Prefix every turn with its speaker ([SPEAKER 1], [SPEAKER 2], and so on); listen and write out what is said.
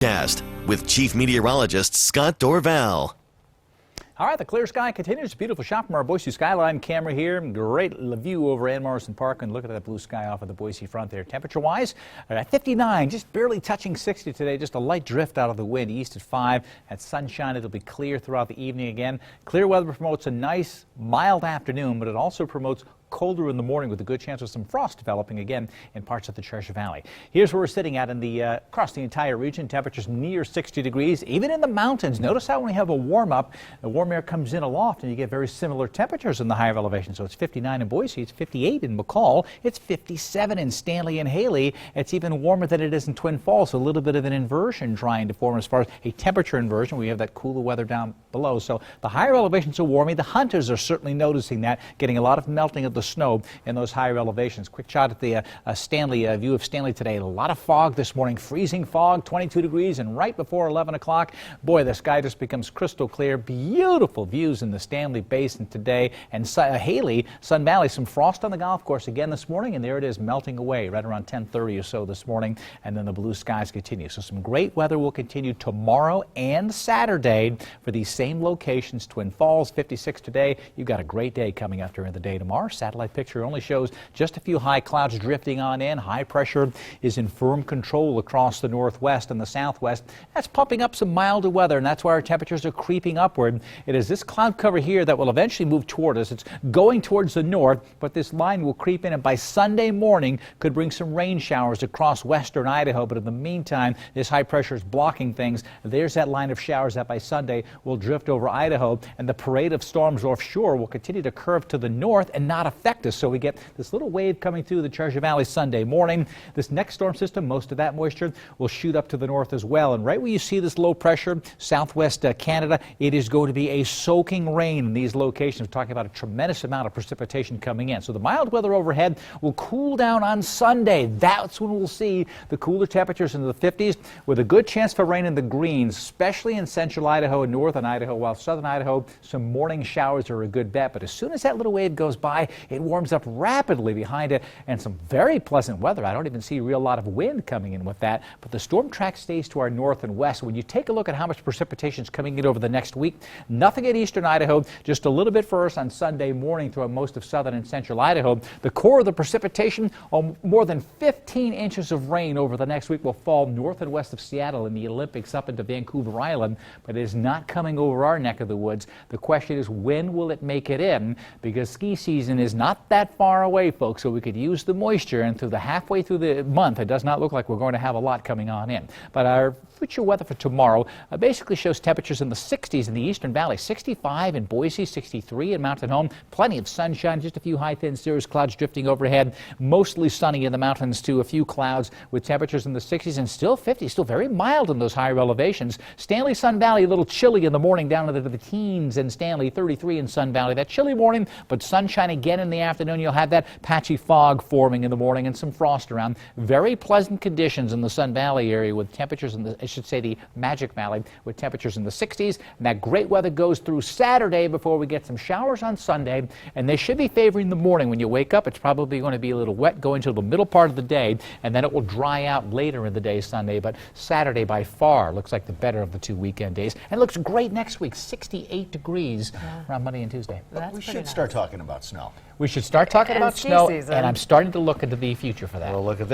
[SPEAKER 1] Cast with Chief Meteorologist Scott Dorval.
[SPEAKER 2] All right, the clear sky continues. Beautiful shot from our Boise skyline camera here. Great view over Ann Morrison Park, and look at that blue sky off of the Boise front there. Temperature-wise, at 59, just barely touching 60 today. Just a light drift out of the wind east at 5. At sunshine, it'll be clear throughout the evening again. Clear weather promotes a nice, mild afternoon, but it also promotes colder in the morning with a good chance of some frost developing again in parts of the Treasure Valley. Here's where we're sitting at in the across the entire region. Temperatures near 60 degrees, even in the mountains. Notice how when we have a warm up, the warm air comes in aloft and you get very similar temperatures in the higher elevation. So it's 59 in Boise, it's 58 in McCall, it's 57 in Stanley and Haley. It's even warmer than it is in Twin Falls. So a little bit of an inversion trying to form as far as a temperature inversion. We have that cooler weather down below. So the higher elevations are warming. The hunters are certainly noticing that, getting a lot of melting of the snow in those higher elevations. Quick shot at the Stanley view of Stanley today. A lot of fog this morning, freezing fog, 22 degrees, and right before 11 o'clock, boy, the sky just becomes crystal clear. Beautiful views in the Stanley Basin today. And Haley, Sun Valley, some frost on the golf course again this morning, and there it is melting away right around 10:30 or so this morning, and then the blue skies continue. So some great weather will continue tomorrow and Saturday for these same locations. Twin Falls, 56 today. You've got a great day coming up during the day tomorrow. Satellite picture only shows just a few high clouds drifting on in. High pressure is in firm control across the northwest and the southwest. That's pumping up some milder weather, and that's why our temperatures are creeping upward. It is this cloud cover here that will eventually move toward us. It's going towards the north, but this line will creep in, and by Sunday morning could bring some rain showers across western Idaho. But in the meantime, this high pressure is blocking things. There's that line of showers that by Sunday will drift over Idaho, and the parade of storms offshore will continue to curve to the north and not affect us. So we get this little wave coming through the Treasure Valley Sunday morning. This next storm system, most of that moisture will shoot up to the north as well. And right where you see this low pressure, southwest Canada, it is going to be a soaking rain in these locations. We're talking about a tremendous amount of precipitation coming in. So the mild weather overhead will cool down on Sunday. That's when we'll see the cooler temperatures into the 50s with a good chance for rain in the greens, especially in central Idaho and northern Idaho, while southern Idaho, some morning showers are a good bet. But as soon as that little wave goes by, it warms up rapidly behind it, and some very pleasant weather. I don't even see a real lot of wind coming in with that, but the storm track stays to our north and west. When you take a look at how much precipitation is coming in over the next week, nothing in eastern Idaho, just a little bit for us on Sunday morning throughout most of southern and central Idaho. The core of the precipitation, more than 15 inches of rain over the next week, will fall north and west of Seattle in the Olympics up into Vancouver Island, but it is not coming over our neck of the woods. The question is, when will it make it in? Because ski season is not that far away, folks, so we could use the moisture, and through the halfway through the month, it does not look like we're going to have a lot coming on in. But our future weather for tomorrow basically shows temperatures in the 60s in the Eastern Valley, 65 in Boise, 63 in Mountain Home, plenty of sunshine, just a few high thin cirrus clouds drifting overhead, mostly sunny in the mountains too, a few clouds with temperatures in the 60s and still 50, still very mild in those higher elevations. Stanley, Sun Valley, a little chilly in the morning down into the teens in Stanley, 33 in Sun Valley. That chilly morning, but sunshine again in the afternoon. You'll have that patchy fog forming in the morning and some frost around. Very pleasant conditions in the Sun Valley area with temperatures in the, I should say the Magic Valley, with temperatures in the 60s. And that great weather goes through Saturday before we get some showers on Sunday. And they should be favoring the morning. When you wake up, it's probably going to be a little wet going to the middle part of the day, and then it will dry out later in the day Sunday. But Saturday by far looks like the better of the two weekend days. And it looks great next week, 68 degrees around Monday and Tuesday.
[SPEAKER 3] We should start talking about snow.
[SPEAKER 2] We should start talking about snow,
[SPEAKER 4] season.
[SPEAKER 2] and I'm starting to look into the future for that.
[SPEAKER 3] Well, look at